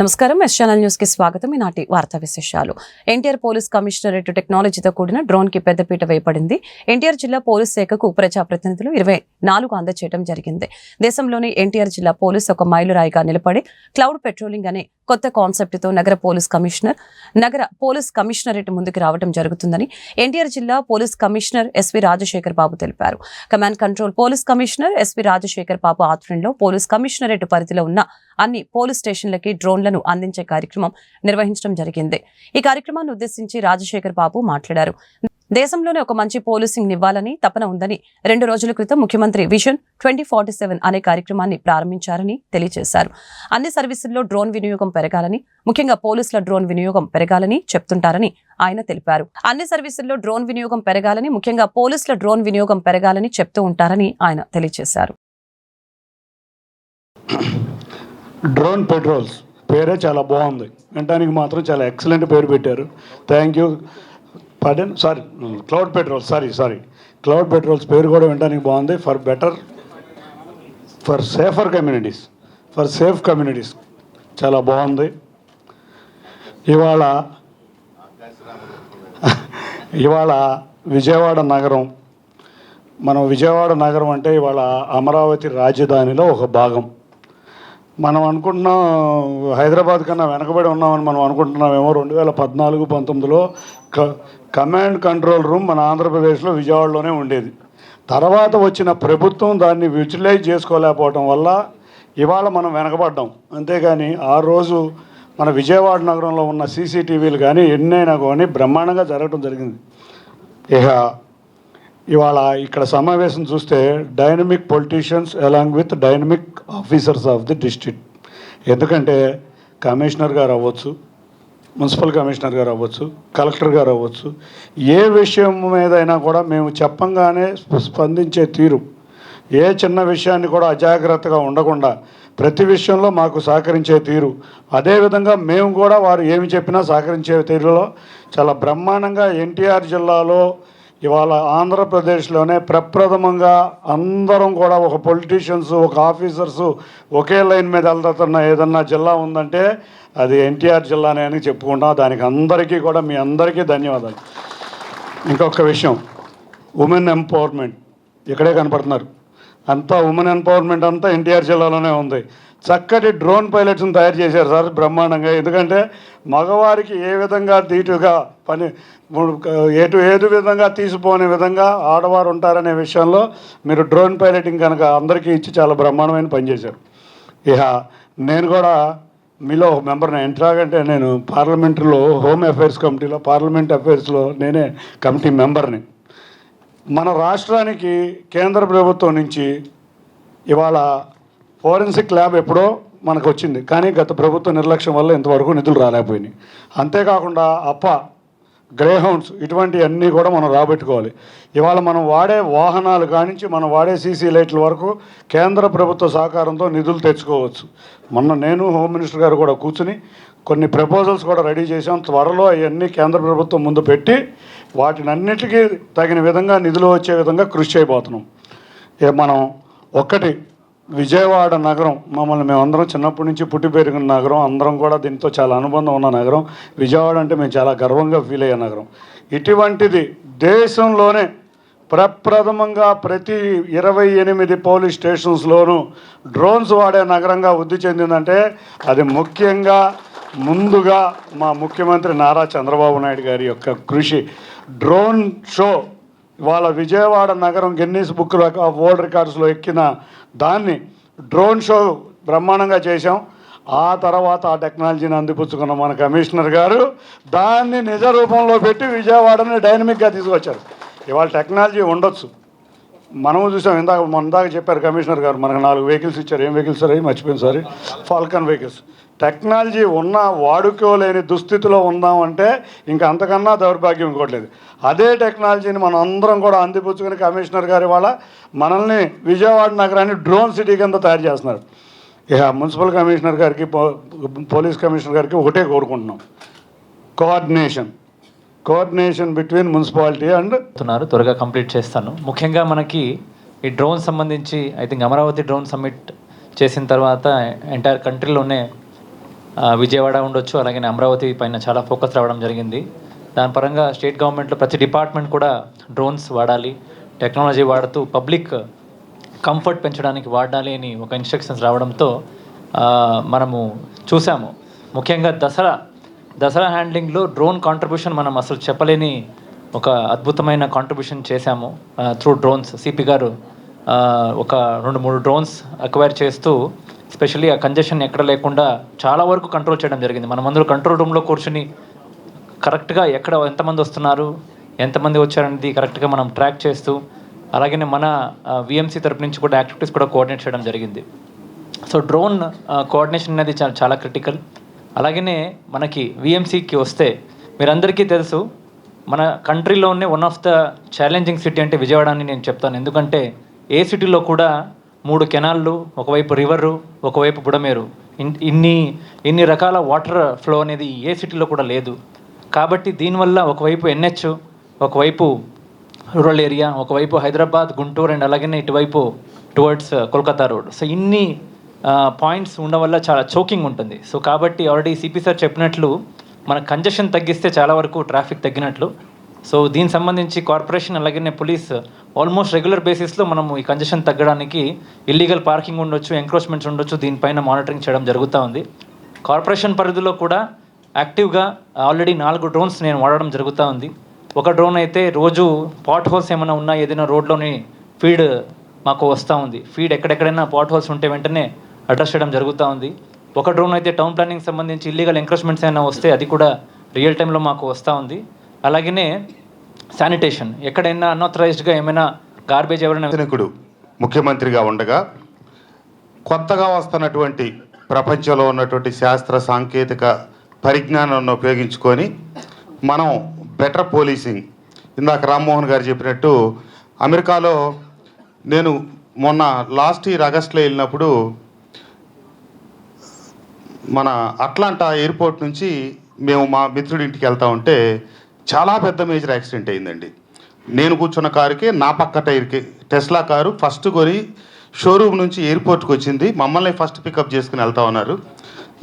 నమస్కారం. S channel news కి స్వాగతం. ఈనాటి వార్తా విశేషాలు. ఎన్టీఆర్ పోలీస్ కమిషనరేట్ టెక్నాలజీతో కూడిన డ్రోన్ కి పెద్దపీట వేయబడింది. ఎన్టీఆర్ జిల్లా పోలీస్ శాఖకు ప్రజాప్రతినిధులు 24 అందజేయడం జరిగింది. దేశంలోని ఎన్టీఆర్ జిల్లా పోలీస్ ఒక మైలురాయిగా నిలబడి క్లౌడ్ పెట్రోలింగ్ అనే కొత్త కాన్సెప్ట్ తో నగర పోలీస్ కమిషనరేట్ ముందుకు రావడం జరుగుతుందని ఎన్టీఆర్ జిల్లా police commissioner SV Rajasekhar Babu తెలిపారు. Command control police commissioner SV Rajasekhar Babu ఆధ్వర్యంలో పోలీస్ కమిషనరేట్ పరిధిలో ఉన్న అన్ని పోలీస్ స్టేషన్లకి డ్రోన్లను అందించే కార్యక్రమం నిర్వహించడం జరిగింది. ఈ కార్యక్రమాన్ని ఉద్దేశించి రాజశేఖర్ బాబు మాట్లాడారు. దేశంలోనే ఒక మంచి పోలీసింగ్ ఇవ్వాలని తపన ఉందని 2 రోజుల క్రితం ముఖ్యమంత్రి విజన్ 2047 అనే కార్యక్రమాన్ని ప్రారంభించారని తెలియజేశారు. అన్ని సర్వీసుల్లో డ్రోన్ వినియోగం పెరగాలని, ముఖ్యంగా పోలీసుల డ్రోన్ వినియోగం పెరగాలని చెప్తుంటారని ఆయన తెలిపారు. అన్ని సర్వీసుల్లో డ్రోన్ వినియోగం పెరగాలని, ముఖ్యంగా పోలీసుల డ్రోన్ వినియోగం పెరగాలని చెప్తూ ఉంటారని ఆయన తెలియజేశారు. డ్రోన్ పెట్రోల్స్ పేరే చాలా బాగుంది, వినడానికి మాత్రం చాలా ఎక్సలెంట్ పేరు పెట్టారు. Thank you. Cloud petrols cloud petrols పేరు కూడా వినడానికి బాగుంది. ఫర్ సేఫ్ కమ్యూనిటీస్ చాలా బాగుంది. ఇవాళ విజయవాడ నగరం, మనం విజయవాడ నగరం అంటే ఇవాళ అమరావతి రాజధానిలో ఒక భాగం. మనం అనుకుంటున్నాం హైదరాబాద్ కన్నా వెనకబడి ఉన్నామని మనం అనుకుంటున్నామేమో. 2014-19లో కమాండ్ కంట్రోల్ రూమ్ మన ఆంధ్రప్రదేశ్లో విజయవాడలోనే ఉండేది. తర్వాత వచ్చిన ప్రభుత్వం దాన్ని యూటిలైజ్ చేసుకోలేకపోవడం వల్ల ఇవాళ మనం వెనకబడ్డాం. అంతేగాని ఆ రోజు మన విజయవాడ నగరంలో ఉన్న సీసీటీవీలు కానీ ఎన్నైనా కానీ బ్రహ్మాండంగా జరగడం జరిగింది. ఇవాళ ఇక్కడ సమావేశం చూస్తే dynamic politicians along with dynamic officers of the district. ఎందుకంటే కమిషనర్ గారు అవ్వచ్చు, మున్సిపల్ కమిషనర్ గారు అవ్వచ్చు, కలెక్టర్ గారు అవ్వచ్చు, ఏ విషయం మీదైనా కూడా మేము చెప్పంగానే స్పందించే తీరు, ఏ చిన్న విషయాన్ని కూడా అజాగ్రత్తగా ఉండకుండా ప్రతి విషయంలో మాకు సహకరించే తీరు, అదేవిధంగా మేము కూడా వారు ఏమి చెప్పినా సహకరించే తీరులో చాలా బ్రహ్మాండంగా ఎన్టీఆర్ జిల్లాలో ఇవాళ ఆంధ్రప్రదేశ్లోనే ప్రప్రథమంగా అందరం కూడా ఒక పొలిటీషియన్స్, ఒక ఆఫీసర్సు ఒకే లైన్ మీద వెళ్తున్న ఏదన్నా జిల్లా ఉందంటే అది ఎన్టీఆర్ జిల్లానే అని చెప్పుకుంటాం. దానికి అందరికీ కూడా మీ అందరికీ ధన్యవాదాలు. ఇంకొక విషయం, ఉమెన్ ఎంపవర్మెంట్ ఇక్కడే కనపడుతున్నారు. అంతా ఉమెన్ ఎంపవర్మెంట్ అంతా ఎన్టీఆర్ జిల్లాలోనే ఉంది. చక్కటి డ్రోన్ పైలట్స్ని తయారు చేశారు సార్ బ్రహ్మాండంగా. ఎందుకంటే మగవారికి ఏ విధంగా ధీటుగా ఏదు విధంగా తీసిపోనే విధంగా ఆడవారు ఉంటారనే విషయంలో మీరు డ్రోన్ పైలటింగ్ కనుక అందరికీ ఇచ్చి చాలా బ్రహ్మాండమైన పనిచేశారు. నేను కూడా మీలో ఒక మెంబర్ని. ఎట్లాగంటే నేను పార్లమెంటరీలో హోమ్ అఫైర్స్ కమిటీలో, పార్లమెంట్ అఫైర్స్లో నేనే కమిటీ మెంబర్ని. మన రాష్ట్రానికి కేంద్ర ప్రభుత్వం నుంచి ఇవాళ ఫోరెన్సిక్ ల్యాబ్ ఎప్పుడో మనకు వచ్చింది, కానీ గత ప్రభుత్వ నిర్లక్ష్యం వల్ల ఇంతవరకు నిధులు రాలేకపోయినాయి. అంతేకాకుండా గ్రేహౌండ్స్ ఇటువంటివన్నీ కూడా మనం రాబెట్టుకోవాలి. ఇవాళ మనం వాడే వాహనాలు కానించి మనం వాడే సీసీ లైట్ల వరకు కేంద్ర ప్రభుత్వ సహకారంతో నిధులు తెచ్చుకోవచ్చు. మొన్న నేను హోమ్ మినిస్టర్ గారు కూడా కూర్చుని కొన్ని ప్రపోజల్స్ కూడా రెడీ చేసాం. త్వరలో అవన్నీ కేంద్ర ప్రభుత్వం ముందు పెట్టి వాటినన్నిటికీ తగిన విధంగా నిధులు వచ్చే విధంగా కృషి చేయబోతున్నాం. మనం ఒక్కటి విజయవాడ నగరం మమ్మల్ని మేమందరం చిన్నప్పటి నుంచి పుట్టి పెరిగిన నగరం, అందరం కూడా దీంతో చాలా అనుబంధం ఉన్న నగరం. విజయవాడ అంటే మేము చాలా గర్వంగా ఫీల్ అయ్యే నగరం. ఇటువంటిది దేశంలోనే ప్రప్రథమంగా ప్రతి 28 పోలీస్ స్టేషన్స్లోనూ డ్రోన్స్ వాడే నగరంగా వృద్ధి చెందిందంటే అది ముఖ్యంగా ముందుగా మా ముఖ్యమంత్రి నారా చంద్రబాబు నాయుడు గారి యొక్క కృషి. డ్రోన్ షో వాళ్ళ విజయవాడ నగరం గిన్నీస్ బుక్ ఆఫ్ వరల్డ్ రికార్డ్స్లో ఎక్కిన దాన్ని డ్రోన్ షో బ్రహ్మాండంగా చేశాం. ఆ తర్వాత ఆ టెక్నాలజీని అందిపుచ్చుకున్న మన కమిషనర్ గారు దాన్ని నిజ రూపంలో పెట్టి విజయవాడని డైనమిక్గా తీసుకొచ్చారు. ఇవాళ టెక్నాలజీ ఉండొచ్చు, మనము చూసాం. ఇందాక చెప్పారు కమిషనర్ గారు, మనకు 4 వెహికల్స్ ఇచ్చారు. ఏం వెహికల్స్ సార్? మర్చిపోయింది, సారీ, ఫాల్కన్ వెహికల్స్. టెక్నాలజీ ఉన్నా వాడుకోలేని దుస్థితిలో ఉందామంటే ఇంకా అంతకన్నా దౌర్భాగ్యం ఇంకోట్లేదు. అదే టెక్నాలజీని మనం అందరం కూడా అందిపుచ్చుకుని కమిషనర్ గారి వాళ్ళ మనల్ని విజయవాడ నగరాన్ని డ్రోన్ సిటీ కింద తయారు చేస్తున్నారు. మున్సిపల్ కమిషనర్ గారికి, పోలీస్ కమిషనర్ గారికి ఒకటే కోరుకుంటున్నాం, కోఆర్డినేషన్ బిట్వీన్ మున్సిపాలిటీ అండ్ త్వరగా కంప్లీట్ చేస్తాను. ముఖ్యంగా మనకి ఈ డ్రోన్ సంబంధించి I think Amaravati drone summit చేసిన తర్వాత ఎంటైర్ కంట్రీలోనే విజయవాడ ఉండొచ్చు, అలాగే అమరావతి పైన చాలా ఫోకస్ రావడం జరిగింది. దాని పరంగా స్టేట్ గవర్నమెంట్లో ప్రతి డిపార్ట్మెంట్ కూడా డ్రోన్స్ వాడాలి, టెక్నాలజీ వాడుతూ పబ్లిక్ కంఫర్ట్ పెంచడానికి వాడాలి అని ఒక ఇన్స్ట్రక్షన్స్ రావడంతో మనము చూసాము. ముఖ్యంగా దసరా హ్యాండ్లింగ్లో డ్రోన్ కాంట్రిబ్యూషన్ మనం అసలు చెప్పలేని ఒక అద్భుతమైన కాంట్రిబ్యూషన్ చేశాము త్రూ డ్రోన్స్. సిపి గారు ఒక 2-3 డ్రోన్స్ అక్వైర్ చేస్తూ స్పెషల్లీ ఆ కంజెషన్ ఎక్కడ లేకుండా చాలా వరకు కంట్రోల్ చేయడం జరిగింది. మనమందరూ కంట్రోల్ రూమ్లో కూర్చుని కరెక్ట్గా ఎక్కడ ఎంతమంది వస్తున్నారు, ఎంతమంది వచ్చారనేది కరెక్ట్గా మనం ట్రాక్ చేస్తూ, అలాగే మన విఎంసీ తరపు నుంచి కూడా యాక్టివిటీస్ కూడా కోఆర్డినేట్ చేయడం జరిగింది. సో డ్రోన్ కోఆర్డినేషన్ అనేది చాలా క్రిటికల్. అలాగనే మనకి విఎంసీకి వస్తే మీరందరికీ తెలుసు, మన కంట్రీలోనే one of the challenging city అంటే విజయవాడ అని నేను చెప్తాను. ఎందుకంటే ఏ సిటీలో కూడా 3 కెనాళ్ళు, ఒకవైపు రివరు, ఒకవైపు బుడమేరు, ఇన్ని రకాల వాటర్ ఫ్లో అనేది ఏ సిటీలో కూడా లేదు. కాబట్టి దీనివల్ల ఒకవైపు ఎన్హెచ్, ఒకవైపు రూరల్ ఏరియా, ఒకవైపు హైదరాబాద్, గుంటూరు అండ్ అలాగే ఇటువైపు టువర్డ్స్ కోల్కతా రోడ్. సో ఇన్ని పాయింట్స్ ఉండడం వల్ల చాలా చోకింగ్ ఉంటుంది. సో కాబట్టి ఆల్రెడీ సిపి సార్ చెప్పినట్లు మన కంజెషన్ తగ్గిస్తే చాలా వరకు ట్రాఫిక్ తగ్గినట్లు. సో దీనికి సంబంధించి కార్పొరేషన్ అలాగే పోలీస్ ఆల్మోస్ట్ రెగ్యులర్ బేసిస్లో మనము ఈ కంజెషన్ తగ్గడానికి ఇల్లీగల్ పార్కింగ్ ఉండొచ్చు, ఎంక్రోచ్మెంట్స్ ఉండొచ్చు, దీనిపైన మానిటరింగ్ చేయడం జరుగుతూ ఉంది. కార్పొరేషన్ పరిధిలో కూడా యాక్టివ్గా ఆల్రెడీ 4 డ్రోన్స్ నేను వాడడం జరుగుతూ ఉంది. ఒక డ్రోన్ అయితే రోజు పాట్ హోల్స్ ఏమైనా ఉన్నా ఏదైనా రోడ్లోని ఫీడ్ మాకు వస్తూ ఉంది. ఫీడ్ ఎక్కడెక్కడైనా పాట్ హోల్స్ ఉంటే వెంటనే అడ్రస్ చేయడం జరుగుతూ ఉంది. ఒక డ్రోన్ అయితే టౌన్ ప్లానింగ్ సంబంధించి ఇల్లీగల్ ఎంక్రోచ్మెంట్స్ అయినా వస్తే అది కూడా రియల్ టైంలో మాకు వస్తూ ఉంది. అలాగనే శానిటేషన్, ఎక్కడైనా అన్ఆథరైజ్డ్గా ఏమైనా గార్బేజ్ ఎవరైనా ముఖ్యమంత్రిగా ఉండగా కొత్తగా వస్తున్నటువంటి ప్రపంచంలో ఉన్నటువంటి శాస్త్ర సాంకేతిక పరిజ్ఞానాన్ని ఉపయోగించుకొని మనం బెటర్ పోలీసింగ్, ఇందాక రామ్మోహన్ గారు చెప్పినట్టు అమెరికాలో నేను మొన్న లాస్ట్ ఇయర్ ఆగస్టులో వెళ్ళినప్పుడు మన అట్లాంటా ఎయిర్పోర్ట్ నుంచి మేము మా మిత్రుడి ఇంటికి వెళ్తా ఉంటే చాలా పెద్ద మేజర్ యాక్సిడెంట్ అయిందండి. నేను కూర్చున్న కారుకి నా పక్క టైర్కి టెస్లా కారు ఫస్ట్ కొని షోరూమ్ నుంచి ఎయిర్పోర్ట్కి వచ్చింది. మమ్మల్ని ఫస్ట్ పికప్ చేసుకుని వెళ్తా ఉన్నారు.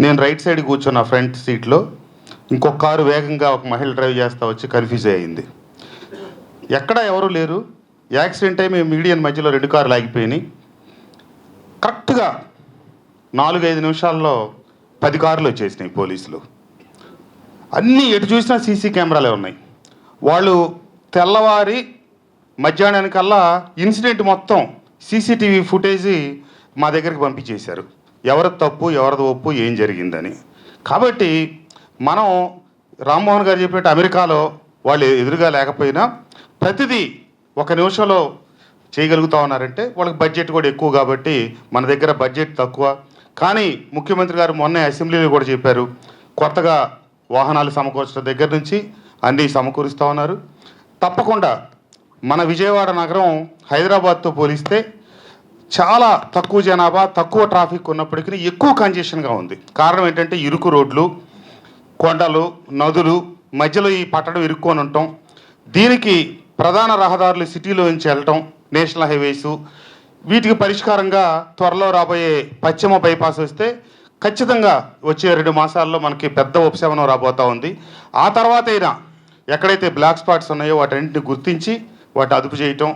నేను రైట్ సైడ్ కూర్చున్న ఫ్రంట్ సీట్లో, ఇంకొక కారు వేగంగా ఒక మహిళ డ్రైవ్ చేస్తూ వచ్చి కన్ఫ్యూజ్ అయ్యింది. ఎక్కడ ఎవరు లేరు. యాక్సిడెంట్ అయి మేము మీడియన్ మధ్యలో 2 కార్లు ఆగిపోయినాయి. కరెక్ట్గా 4-5 నిమిషాల్లో 10 కార్లు వచ్చేసినాయి పోలీసులు. అన్నీ ఎటు చూసినా సీసీ కెమెరాలే ఉన్నాయి. వాళ్ళు తెల్లవారి మధ్యాహ్నానికల్లా ఇన్సిడెంట్ మొత్తం సీసీటీవీ ఫుటేజీ మా దగ్గరికి పంపించేశారు, ఎవరిది తప్పు ఎవరిది ఒప్పు ఏం జరిగిందని. కాబట్టి మనం రామ్మోహన్ గారు చెప్పినట్టు అమెరికాలో వాళ్ళు ఎదురుగా లేకపోయినా ప్రతిదీ 1 నిమిషంలో చేయగలుగుతూ ఉన్నారంటే వాళ్ళకి బడ్జెట్ కూడా ఎక్కువ కాబట్టి మన దగ్గర బడ్జెట్ తక్కువ. కానీ ముఖ్యమంత్రి గారు మొన్నే అసెంబ్లీలో కూడా చెప్పారు, కొత్తగా వాహనాలు సమకూర్చడం దగ్గర నుంచి అన్నీ సమకూరుస్తూ ఉన్నారు. తప్పకుండా మన విజయవాడ నగరం హైదరాబాద్తో పోలిస్తే చాలా తక్కువ జనాభా, తక్కువ ట్రాఫిక్ ఉన్నప్పటికీ ఎక్కువ కంజెషన్గా ఉంది. కారణం ఏంటంటే ఇరుకు రోడ్లు, కొండలు, నదులు మధ్యలో ఈ పట్టణం ఇరుక్కొని ఉంటాం. దీనికి ప్రధాన రహదారులు సిటీలో నుంచి వెళ్ళటం, నేషనల్ హైవేసు, వీటికి పరిష్కారంగా త్వరలో రాబోయే పశ్చిమ బైపాస్ వస్తే ఖచ్చితంగా వచ్చే 2 మాసాల్లో మనకి పెద్ద ఉపశమనం రాబోతూ ఉంది. ఆ తర్వాత అయినా ఎక్కడైతే బ్లాక్ స్పాట్స్ ఉన్నాయో వాటన్నింటిని గుర్తించి వాటి అదుపు చేయటం,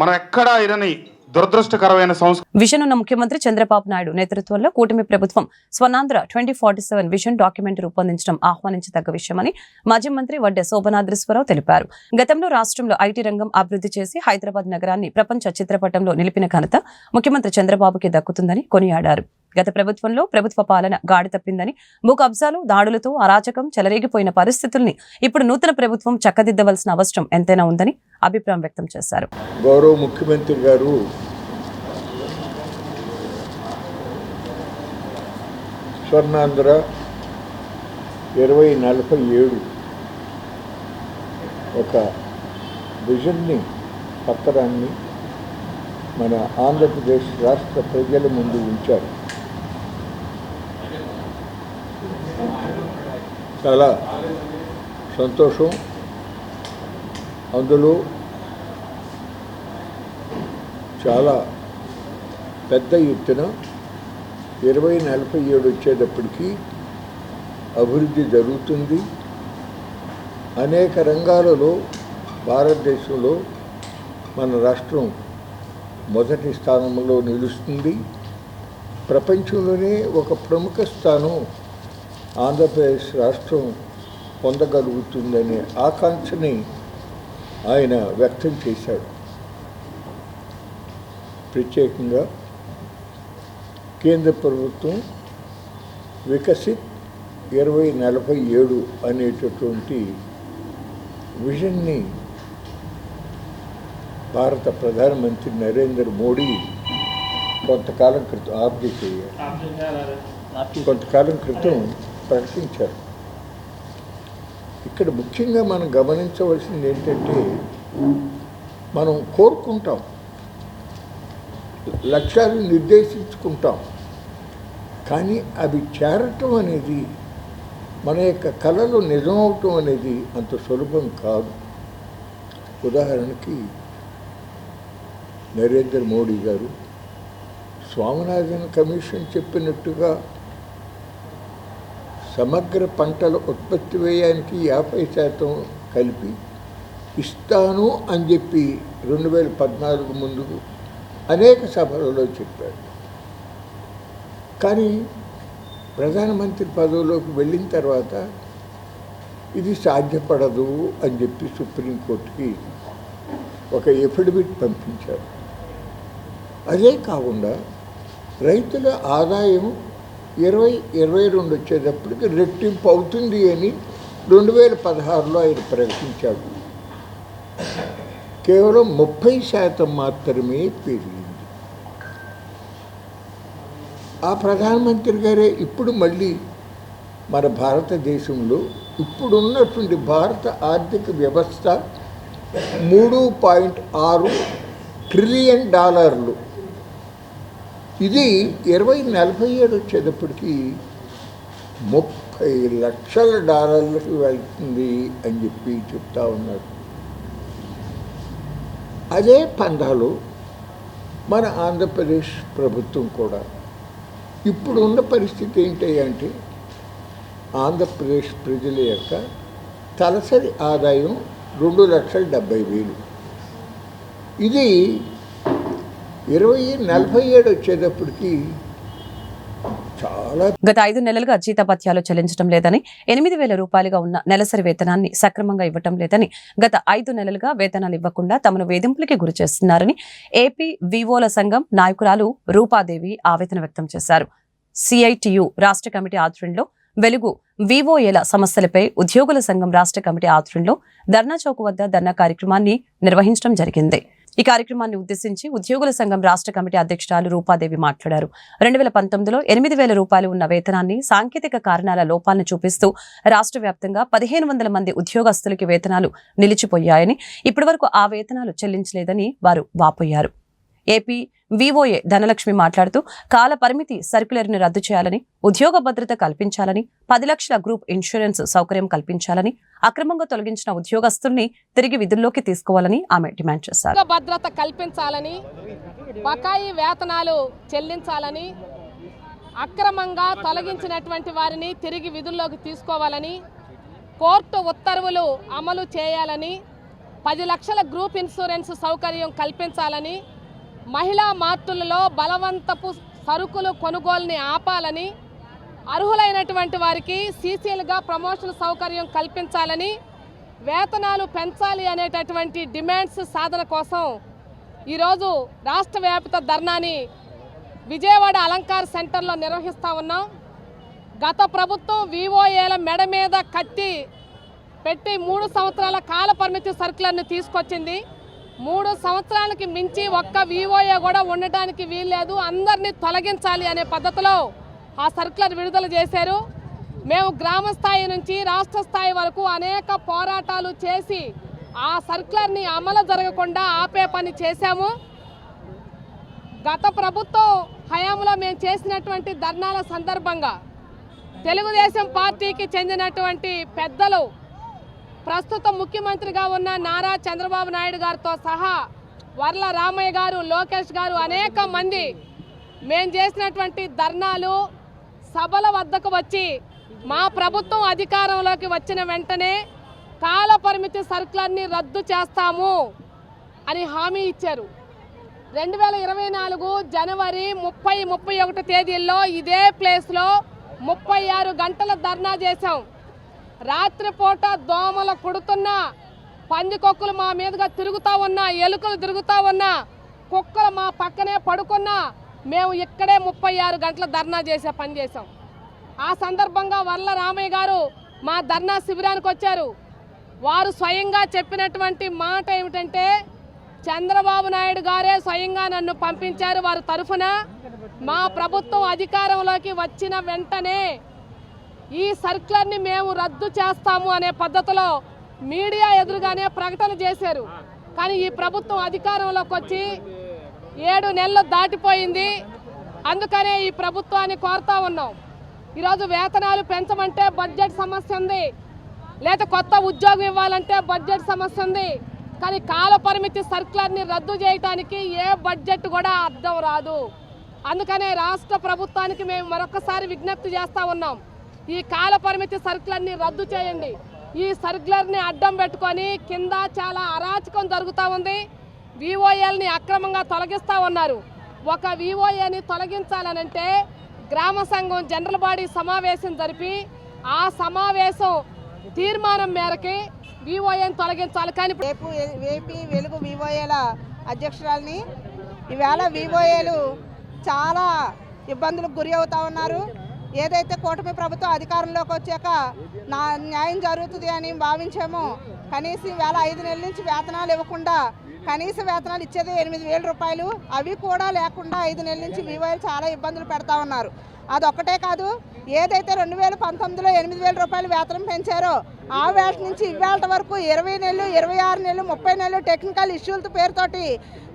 మనం ఎక్కడా అయినని దురదృష్టకరమైన విజన్ ఉన్న ముఖ్యమంత్రి చంద్రబాబు నాయుడు నేతృత్వంలో కూటమి ప్రభుత్వం స్వర్ణాంధ్ర 2047 విజన్ డాక్యుమెంట్ రూపొందించడం ఆహ్వానించదగ్గ విషయమని మాజీ మంత్రి వడ్డే శోభనాద్రీశ్వరరావు తెలిపారు. గతంలో రాష్ట్రంలో ఐటీ రంగం అభివృద్ధి చేసి హైదరాబాద్ నగరాన్ని ప్రపంచ చిత్రపటంలో నిలిపిన ఘనత ముఖ్యమంత్రి చంద్రబాబుకి దక్కుతుందని కొనియాడారు. గత ప్రభుత్వంలో ప్రభుత్వ పాలన గాడి తప్పిందని, భూ కబ్జాలు, దాడులతో అరాచకం చెలరేగిపోయిన పరిస్థితుల్ని ఇప్పుడు నూతన ప్రభుత్వం చక్కదిద్దవలసిన అవసరం ఎంతైనా ఉందని అభిప్రాయం వ్యక్తం చేశారు. గౌరవ ముఖ్యమంత్రి గారు స్వర్ణాంధ్ర 2047 ఒక విజన్ని, పత్రాన్ని మన ఆంధ్రప్రదేశ్ రాష్ట్ర ప్రజల ముందు ఉంచారు. చాలా సంతోషం. అందులో చాలా పెద్ద ఎత్తున 2047 వచ్చేటప్పటికి అభివృద్ధి జరుగుతుంది. అనేక రంగాలలో భారతదేశంలో మన రాష్ట్రం మొదటి స్థానంలో నిలుస్తుంది. ప్రపంచంలోనే ఒక ప్రముఖ స్థానం ఆంధ్రప్రదేశ్ రాష్ట్రం పొందగలుగుతుందనే ఆకాంక్షని ఆయన వ్యక్తం చేశాడు. ప్రత్యేకంగా కేంద్ర ప్రభుత్వం వికసిత్ 2047 అనేటటువంటి విజన్ని భారత ప్రధానమంత్రి నరేంద్ర మోడీ కొంతకాలం క్రితం ప్రకటించారు. ఇక్కడ ముఖ్యంగా మనం గమనించవలసింది ఏంటంటే, మనం కోరుకుంటాం, లక్ష్యాలు నిర్దేశించుకుంటాం, కానీ అవి చేరటం అనేది, మన యొక్క కళలు నిజమవటం అనేది అంత సులభం కాదు. ఉదాహరణకి నరేంద్ర మోడీ గారు స్వామినాథన్ కమిషన్ చెప్పినట్టుగా సమగ్ర పంటల ఉత్పత్తి వ్యయానికి 50% కలిపి ఇస్తాను అని చెప్పి 2014 ముందు అనేక సభలలో చెప్పాడు. కానీ ప్రధానమంత్రి పదవిలోకి వెళ్ళిన తర్వాత ఇది సాధ్యపడదు అని చెప్పి సుప్రీంకోర్టుకి ఒక ఎఫిడవిట్ పంపించారు. అదే కాకుండా రైతుల ఆదాయం 2022 వచ్చేటప్పటికి రెట్టింపు అవుతుంది అని 2016లో ఆయన ప్రకటించాడు. కేవలం 30% మాత్రమే పెరిగింది. ఆ ప్రధానమంత్రి గారే ఇప్పుడు మళ్ళీ మన భారతదేశంలో ఇప్పుడున్నటువంటి భారత ఆర్థిక వ్యవస్థ $3.6 ట్రిలియన్. ఇది 2047 వచ్చేటప్పటికి $30 లక్షల వెళ్తుంది అని చెప్పి చెప్తా ఉన్నారు. అదే పందాలో మన ఆంధ్రప్రదేశ్ ప్రభుత్వం కూడా ఇప్పుడు ఉన్న పరిస్థితి ఏంటి అంటే, ఆంధ్రప్రదేశ్ ప్రజల యొక్క తలసరి ఆదాయం 2,70,000. ఇది 2047 వచ్చేటప్పటికి చాలా. గత 5 నెలలుగా జీతభత్యాలు చెల్లించడం లేదని, 8,000 రూపాయలుగా ఉన్న నెలసరి వేతనాన్ని సక్రమంగా ఇవ్వటం లేదని, గత 5 నెలలుగా వేతనాలు ఇవ్వకుండా తమను వేధింపులకి గురి చేస్తున్నారని ఏపీ వివోల సంఘం నాయకురాలు రూపాదేవి ఆవేదన వ్యక్తం చేశారు. సిఐటియు రాష్ట్ర కమిటీ ఆధ్వర్యంలో వెలుగు వివోఏల సమస్యలపై ఉద్యోగుల సంఘం రాష్ట్ర కమిటీ ఆధ్వర్యంలో ధర్నా చౌక్ వద్ద ధర్నా కార్యక్రమాన్ని నిర్వహించడం జరిగింది. ఈ కార్యక్రమాన్ని ఉద్దేశించి ఉద్యోగుల సంఘం రాష్ట్ర కమిటీ అధ్యక్షురాలు రూపాదేవి మాట్లాడారు. 2019లో 8,000 రూపాయలు ఉన్న వేతనాన్ని సాంకేతిక కారణాల లోపాలను చూపిస్తూ రాష్ట్ర వ్యాప్తంగా 1,500 మంది ఉద్యోగస్తులకి వేతనాలు నిలిచిపోయాయని, ఇప్పటివరకు ఆ వేతనాలు చెల్లించలేదని వారు వాపోయారు. ఏపీ వివోఏ ధనలక్ష్మి మాట్లాడుతూ కాల పరిమితి సర్క్యులర్ని రద్దు చేయాలని, ఉద్యోగ భద్రత కల్పించాలని, 10 లక్షల గ్రూప్ ఇన్సూరెన్స్ సౌకర్యం కల్పించాలని, అక్రమంగా తొలగించిన ఉద్యోగస్తుల్ని తిరిగి విధుల్లోకి తీసుకోవాలని ఆమె డిమాండ్ చేశారు. భద్రత కల్పించాలని, బకాయి వేతనాలు చెల్లించాలని, అక్రమంగా తొలగించినటువంటి వారిని తిరిగి విధుల్లోకి తీసుకోవాలని, కోర్టు ఉత్తర్వులు అమలు చేయాలని, 10 లక్షల గ్రూప్ ఇన్సూరెన్స్ సౌకర్యం కల్పించాలని, మహిళా మార్టులలో బలవంతపు సరుకులు కొనుగోలుని ఆపాలని, అర్హులైనటువంటి వారికి సీసీలుగా ప్రమోషన్ సౌకర్యం కల్పించాలని, వేతనాలు పెంచాలి అనేటటువంటి డిమాండ్స్ సాధన కోసం ఈరోజు రాష్ట్ర వ్యాప్త ధర్నాని విజయవాడ అలంకార్ సెంటర్లో నిర్వహిస్తూ ఉన్నాం. గత ప్రభుత్వం వివోఏల మెడ మీద కత్తి పెట్టి 3 సంవత్సరాల కాల పరిమితి సర్కులర్ని తీసుకొచ్చింది. 3 సంవత్సరాలకి మించి ఒక్క వివోఏ కూడా ఉండటానికి వీల్లేదు, అందరినీ తొలగించాలి అనే పద్ధతిలో ఆ సర్కులర్ విడుదల చేశారు. మేము గ్రామ స్థాయి నుంచి రాష్ట్ర స్థాయి వరకు అనేక పోరాటాలు చేసి ఆ సర్కులర్ని అమలు జరగకుండా ఆపే పని చేశాము. గత ప్రభుత్వం హయాంలో మేము చేసినటువంటి ధర్నాల సందర్భంగా తెలుగుదేశం పార్టీకి చెందినటువంటి పెద్దలు, ప్రస్తుత ముఖ్యమంత్రిగా ఉన్న నారా చంద్రబాబు నాయుడు గారితో సహా వర్ల రామయ్య గారు, లోకేష్ గారు, అనేక మంది మేము చేసినటువంటి ధర్నాలు సభల వద్దకు వచ్చి మా ప్రభుత్వం అధికారంలోకి వచ్చిన వెంటనే కాల పరిమితి సర్కులర్ని రద్దు చేస్తాము అని హామీ ఇచ్చారు. 2024 జనవరి 30-31 తేదీల్లో ఇదే ప్లేస్లో 36 గంటల ధర్నా చేశాం. రాత్రిపూట దోమలు కుడుతున్నా, పందికొక్కులు మా మీదుగా తిరుగుతూ ఉన్నా, ఎలుకలు తిరుగుతూ ఉన్నా, కుక్కలు మా పక్కనే పడుకున్నా మేము ఇక్కడే 36 గంటల ధర్నా చేసే పని చేసాం. ఆ సందర్భంగా వర్ల రామయ్య గారు మా ధర్నా శిబిరానికి వచ్చారు. వారు స్వయంగా చెప్పినటువంటి మాట ఏమిటంటే, చంద్రబాబు నాయుడు గారే స్వయంగా నన్ను పంపించారు వారి తరఫున. మా ప్రభుత్వం అధికారంలోకి వచ్చిన వెంటనే ఈ సర్కులర్ని మేము రద్దు చేస్తాము అనే పద్ధతిలో మీడియా ఎదురుగానే ప్రకటన చేశారు. కానీ ఈ ప్రభుత్వం అధికారంలోకి వచ్చి 7 నెలలు దాటిపోయింది. అందుకనే ఈ ప్రభుత్వాన్ని కోరుతా ఉన్నాం. ఈరోజు వేతనాలు పెంచమంటే బడ్జెట్ సమస్య ఉంది, లేదా కొత్త ఉద్యోగం ఇవ్వాలంటే బడ్జెట్ సమస్య ఉంది. కానీ కాల పరిమితి సర్కులర్ని రద్దు చేయడానికి ఏ బడ్జెట్ కూడా అర్థం రాదు. అందుకనే రాష్ట్ర ప్రభుత్వానికి మేము మరొకసారి విజ్ఞప్తి చేస్తూ ఉన్నాం, ఈ కాల పరిమితి సర్కులర్ని రద్దు చేయండి. ఈ సర్కులర్ని అడ్డం పెట్టుకొని కింద చాలా అరాచకం జరుగుతూ ఉంది. విఓఏల్ని అక్రమంగా తొలగిస్తూ ఉన్నారు. ఒక విఓఏని తొలగించాలనంటే గ్రామ సంఘం జనరల్ బాడీ సమావేశం జరిపి ఆ సమావేశం తీర్మానం మేరకి విఓఏని తొలగించాలి. కానీ రేపు ఏపీ వెలుగు విఓఏల అధ్యక్షురాలని ఈవేళ విఓఏలు చాలా ఇబ్బందులకు గురి అవుతూ ఉన్నారు. ఏదైతే కూటమి ప్రభుత్వం అధికారంలోకి వచ్చాక న్యాయం జరుగుతుంది అని భావించామో, కనీసం ఈవేళ 5 నెలల నుంచి వేతనాలు ఇవ్వకుండా కనీస వేతనాలు ఇచ్చేది 8,000 రూపాయలు, అవి కూడా లేకుండా 5 నెలల నుంచి వివోలు చాలా ఇబ్బందులు పెడతా ఉన్నారు. అదొక్కటే కాదు, ఏదైతే 2019లో 8,000 రూపాయలు వేతనం పెంచారో ఆ వేట నుంచి ఇవాళ వరకు 20 నెలలు, 26 నెలలు, 30 నెలలు టెక్నికల్ ఇష్యూలతో పేరుతోటి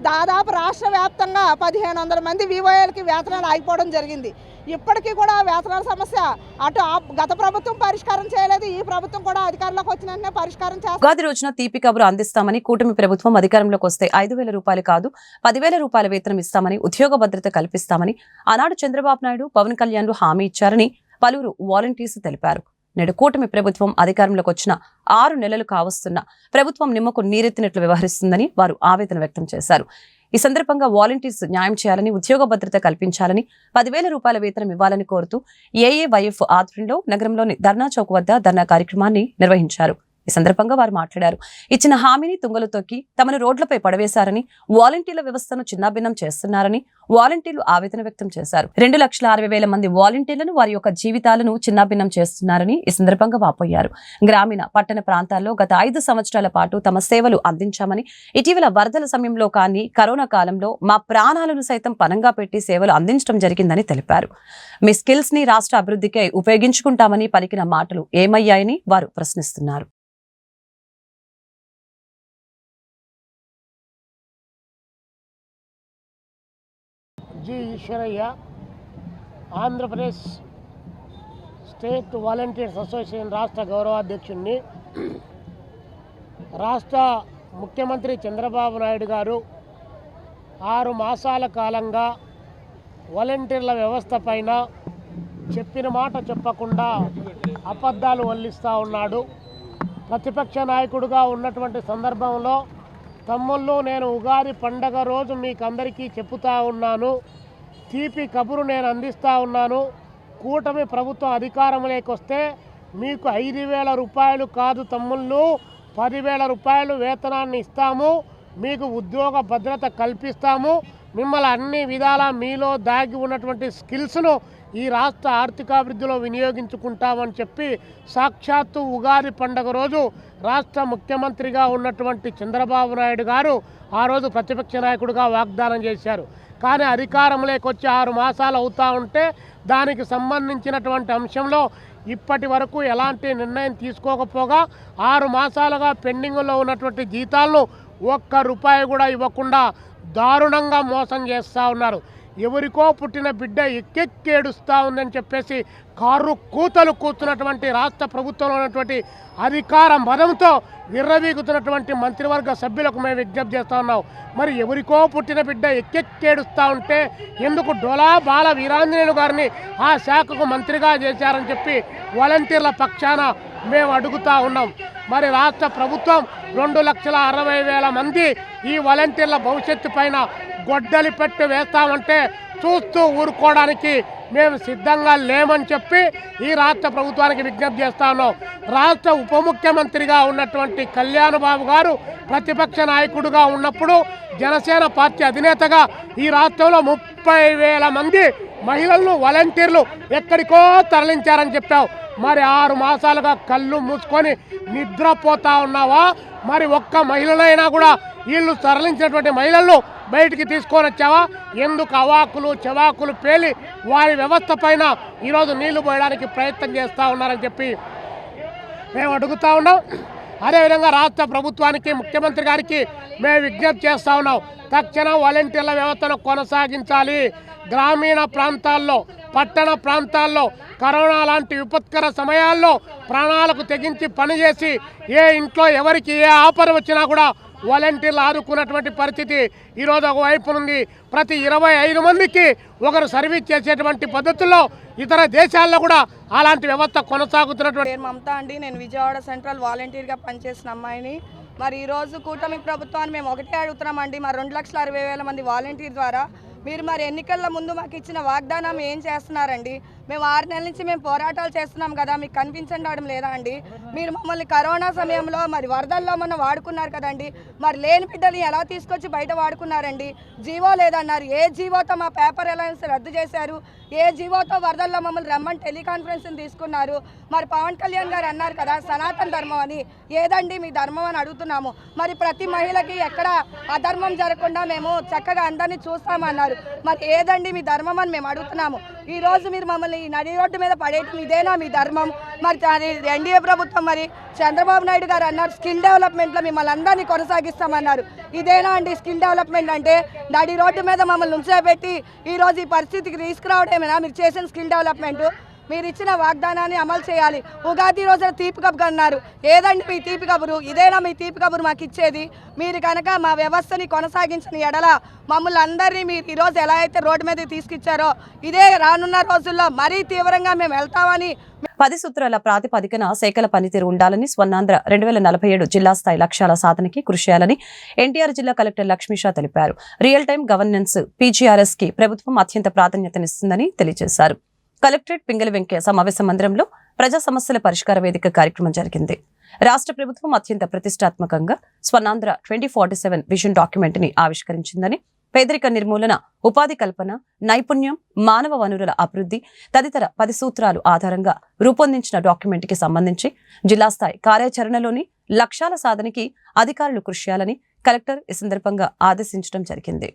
దాదాపు రాష్ట్ర వ్యాప్తంగా 1,500 మంది వివోఏలకి వేతనాలు ఆగిపోవడం జరిగింది. ఇప్పటికీ కూడా వేతనాల సమస్య అటు గత ప్రభుత్వం పరిష్కారం చేయలేదు, ఈ ప్రభుత్వం కూడా అధికారంలోకి వచ్చిన వెంటనే పరిష్కారం చేస్తారు. ఉగాది రోజున తీపి కబురు అందిస్తామని కూటమి ప్రభుత్వం అధికారంలోకి వస్తే 5,000 రూపాయలు కాదు 10,000 రూపాయల వేతనం ఇస్తామని, ఉద్యోగ భద్రత కల్పిస్తామని ఆనాడు చంద్రబాబు నాయుడు, పవన్ కళ్యాణ్లు హామీ ఇచ్చారని పలువురు వాలంటీర్స్ తెలిపారు. నేడు కూటమి ప్రభుత్వం అధికారంలోకి వచ్చిన 6 నెలలు కావస్తున్నా ప్రభుత్వం నిమ్మకు నీరెత్తినట్లు వ్యవహరిస్తుందని వారు ఆవేదన వ్యక్తం చేశారు. ఈ సందర్భంగా వాలంటీర్స్ న్యాయం చేయాలని, ఉద్యోగ భద్రత కల్పించాలని, 10,000 రూపాయల వేతనం ఇవ్వాలని కోరుతూ ఏఏవైఎఫ్ ఆధ్వర్యంలో నగరంలోని ధర్నా చౌక్ వద్ద ధర్నా కార్యక్రమాన్ని నిర్వహించారు. ఈ సందర్భంగా వారు మాట్లాడారు. ఇచ్చిన హామీని తుంగలు తొక్కి తమను రోడ్లపై పడవేశారని, వాలంటీర్ల వ్యవస్థను చిన్నాభిన్నం చేస్తున్నారని వాలంటీర్లు ఆవేదన వ్యక్తం చేశారు. 2,60,000 మంది వాలంటీర్లను వారి యొక్క జీవితాలను చిన్నాభిన్నం చేస్తున్నారని ఈ సందర్భంగా వాపోయారు. గ్రామీణ పట్టణ ప్రాంతాల్లో గత 5 సంవత్సరాల పాటు తమ సేవలు అందించామని, ఇటీవల వరదల సమయంలో కానీ కరోనా కాలంలో మా ప్రాణాలను సైతం పనంగా పెట్టి సేవలు అందించడం జరిగిందని తెలిపారు. మీ స్కిల్స్ ని రాష్ట్ర అభివృద్ధికై ఉపయోగించుకుంటామని పలికిన మాటలు ఏమయ్యాయని వారు ప్రశ్నిస్తున్నారు. G Eshwaraiah, Andhra Pradesh state volunteers association రాష్ట్ర గౌరవాధ్యక్షుడిని. రాష్ట్ర ముఖ్యమంత్రి చంద్రబాబు నాయుడు గారు 6 మాసాల కాలంగా వాలంటీర్ల వ్యవస్థ పైన చెప్పిన మాట చెప్పకుండా అబద్ధాలు వల్లిస్తూ ఉన్నాడు. ప్రతిపక్ష నాయకుడిగా ఉన్నటువంటి సందర్భంలో తమ్ముళ్ళు, నేను ఉగాది పండగ రోజు మీకు అందరికీ చెప్పుతా ఉన్నాను, తీపి కబురు నేను అందిస్తూ ఉన్నాను. కూటమి ప్రభుత్వం అధికారంలోకి వస్తే మీకు 5,000 రూపాయలు కాదు తమ్ముళ్ళు, 10,000 రూపాయలు వేతనాన్ని ఇస్తాము, మీకు ఉద్యోగ భద్రత కల్పిస్తాము, మిమ్మల్ని అన్ని విధాలా మీలో దాగి ఉన్నటువంటి స్కిల్స్ను ఈ రాష్ట్ర ఆర్థికాభివృద్ధిలో వినియోగించుకుంటామని చెప్పి సాక్షాత్తు ఉగాది పండుగ రోజు రాష్ట్ర ముఖ్యమంత్రిగా ఉన్నటువంటి చంద్రబాబు నాయుడు గారు ఆ రోజు ప్రతిపక్ష నాయకుడిగా వాగ్దానం చేశారు. కానీ అధికారంలోకి వచ్చి 6 మాసాలు అవుతూ ఉంటే దానికి సంబంధించినటువంటి అంశంలో ఇప్పటి వరకు ఎలాంటి నిర్ణయం తీసుకోకపోగా 6 మాసాలుగా పెండింగ్లో ఉన్నటువంటి జీతాలను 1 రూపాయి కూడా ఇవ్వకుండా దారుణంగా మోసం చేస్తూ ఉన్నారు. ఎవరికో పుట్టిన బిడ్డ ఎక్కెక్కేడుస్తూ ఉందని చెప్పేసి కారు కూతలు కూతున్నటువంటి రాష్ట్ర ప్రభుత్వంలో ఉన్నటువంటి అధికార మదంతో విర్రవీగుతున్నటువంటి మంత్రివర్గ సభ్యులకు మేము విజ్ఞప్తి చేస్తూ ఉన్నాం. మరి ఎవరికో పుట్టిన బిడ్డ ఎక్కెక్కేడుస్తూ ఉంటే ఎందుకు డొలా బాల వీరాంజనేయులు గారిని ఆ శాఖకు మంత్రిగా చేశారని చెప్పి వాలంటీర్ల పక్షాన మేము అడుగుతూ ఉన్నాం. మరి రాష్ట్ర ప్రభుత్వం 2,60,000 మంది ఈ వాలంటీర్ల భవిష్యత్తు పైన గొడ్డలి పెట్టి వేస్తామంటే చూస్తూ ఊరుకోవడానికి మేము సిద్ధంగా లేమని చెప్పి ఈ రాష్ట్ర ప్రభుత్వానికి విజ్ఞప్తి చేస్తా ఉన్నాం. రాష్ట్ర ఉప ముఖ్యమంత్రిగా ఉన్నటువంటి కళ్యాణ్ బాబు గారు ప్రతిపక్ష నాయకుడిగా ఉన్నప్పుడు జనసేన పార్టీ అధినేతగా ఈ రాష్ట్రంలో 30,000 మంది మహిళలను వాలంటీర్లు ఎక్కడికో తరలించారని చెప్పావు. మరి 6 మాసాలుగా కళ్ళు మూసుకొని నిద్రపోతా ఉన్నావా? మరి ఒక్క మహిళనైనా కూడా వీళ్ళు తరలించినటువంటి మహిళలను బయటికి తీసుకొని వచ్చావా? ఎందుకు అవాకులు చెవాకులు పేలి వారి వ్యవస్థ పైన ఈరోజు నీళ్లు పోయడానికి ప్రయత్నం చేస్తూ ఉన్నారని చెప్పి మేము అడుగుతూ ఉన్నాం. అదేవిధంగా రాష్ట్ర ప్రభుత్వానికి ముఖ్యమంత్రి గారికి మేము విజ్ఞప్తి చేస్తూ ఉన్నాం. తక్షణం వాలంటీర్ల వ్యవస్థను కొనసాగించాలి. గ్రామీణ ప్రాంతాల్లో పట్టణ ప్రాంతాల్లో కరోనా లాంటి విపత్కర సమయాల్లో ప్రాణాలకు తెగించి పనిచేసి ఏ ఇంట్లో ఎవరికి ఏ ఆపద వచ్చినా కూడా వాలంటీర్లు ఆదుకున్నటువంటి పరిస్థితి ఈరోజు ఒకవైపు నుండి ప్రతి 25 మందికి ఒకరు సర్వీస్ చేసేటువంటి పద్ధతుల్లో ఇతర దేశాల్లో కూడా అలాంటి వ్యవస్థ కొనసాగుతున్నటువంటి. పేరు మమతా అండి. నేను విజయవాడ సెంట్రల్ వాలంటీర్గా పనిచేసిన అమ్మాయిని. మరి ఈరోజు కూటమి ప్రభుత్వాన్ని మేము ఒకటే అడుగుతున్నామండి. మరి 2,60,000 మంది వాలంటీర్ ద్వారా మీరు మరి ఎన్నికల ముందు మాకు ఇచ్చిన వాగ్దానం ఏం చేస్తున్నారండి? మేము 6 నెలల నుంచి మేము పోరాటాలు చేస్తున్నాం కదా, మీకు కనిపించడం లేదా అండి? మీరు మమ్మల్ని కరోనా సమయంలో మరి వరదల్లో మొన్న వాడుకున్నారు కదండి, మరి లేని బిడ్డని ఎలా తీసుకొచ్చి బయట వాడుకున్నారండి? జీవో లేదన్నారు. ఏ జీవోతో మా పేపర్ అలయన్స్ రద్దు చేశారు? ఏ జీవోతో వరదల్లో మమ్మల్ని రమ్మని టెలికాన్ఫరెన్స్ని తీసుకున్నారు? మరి పవన్ కళ్యాణ్ గారు అన్నారు కదా సనాతన ధర్మం అని. ఏదండి మీ ధర్మం అని అడుగుతున్నాము. మరి ప్రతి మహిళకి ఎక్కడ అధర్మం జరగకుండా మేము చక్కగా అందరినీ చూస్తామన్నారు. మరి ఏదండి మీ ధర్మం అని మేము అడుగుతున్నాము. ఈరోజు మీరు మమ్మల్ని నడి రోడ్డు మీద పడేయటం ఇదేనా మీ ధర్మం? మరి ఎన్డీఏ ప్రభుత్వం మరి చంద్రబాబు నాయుడు గారు అన్నారు స్కిల్ డెవలప్మెంట్లో మిమ్మల్ని అందరినీ కొనసాగిస్తామన్నారు. ఇదేనా అండి స్కిల్ డెవలప్మెంట్ అంటే? నడి రోడ్డు మీద మమ్మల్ని ఉంచబెట్టి ఈరోజు ఈ పరిస్థితికి తీసుకురావడమేనా మీరు చేసిన స్కిల్ డెవలప్మెంట్? మీరు ఇచ్చిన వాగ్దానాన్ని అమలు చేయాలి. ఉగాది రోజున తీపి కబురు అన్నారు. ఏదండి మీ తీపి కబురు? ఇదేనా మీ తీపి కబురు మాకు ఇచ్చేది? మీరు కనుక మా వ్యవస్థని కొనసాగించిన ఎడల మమ్మల్ని అందరినీ మీరు ఈరోజు ఎలా అయితే రోడ్డు మీద తీసుకొచ్చారో ఇదే రానున్న రోజుల్లో మరీ తీవ్రంగా మేము వెళ్తామని 10 సూత్రాల ప్రాతిపదికన శాఖల పనితీరు ఉండాలని స్వర్ణాంధ్ర 2047 జిల్లా స్థాయి లక్ష్యాల సాధనకి కృషి చేయాలని ఎన్టీఆర్ జిల్లా కలెక్టర్ లక్ష్మీషా తెలిపారు. రియల్ టైం గవర్నెన్స్ పీజీఆర్ఎస్ కి ప్రభుత్వం అత్యంత ప్రాధాన్యతనిస్తుందని తెలియజేశారు. కలెక్టరేట్ పింగళి వెంకయ్య సమావేశ మందిరంలో ప్రజా సమస్యల పరిష్కార వేదిక కార్యక్రమం జరిగింది. రాష్ట్ర ప్రభుత్వం అత్యంత ప్రతిష్టాత్మకంగా స్వర్ణాంధ్ర 2047 విజన్ డాక్యుమెంట్ ని ఆవిష్కరించిందని, పేదరిక నిర్మూలన, ఉపాధి కల్పన, నైపుణ్యం, మానవ వనరుల అభివృద్ధి తదితర 10 సూత్రాలు ఆధారంగా రూపొందించిన డాక్యుమెంట్ కి సంబంధించి జిల్లా స్థాయి కార్యాచరణలోని లక్ష్యాల సాధనకి అధికారులు కృషి చేయాలని కలెక్టర్ ఈ సందర్భంగా ఆదేశించడం జరిగింది.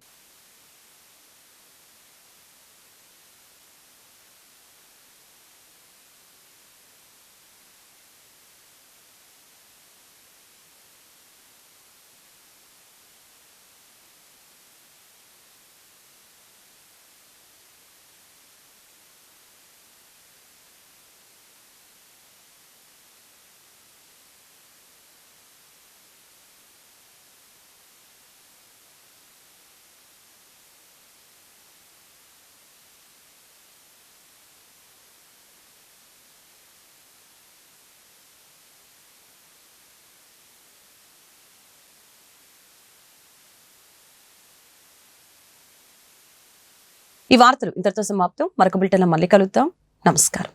ఈ వార్తలు ఇంతటితో సమాప్తం. మరొక బులెటిన్లో మళ్ళీ కలుద్దాం. నమస్కారం.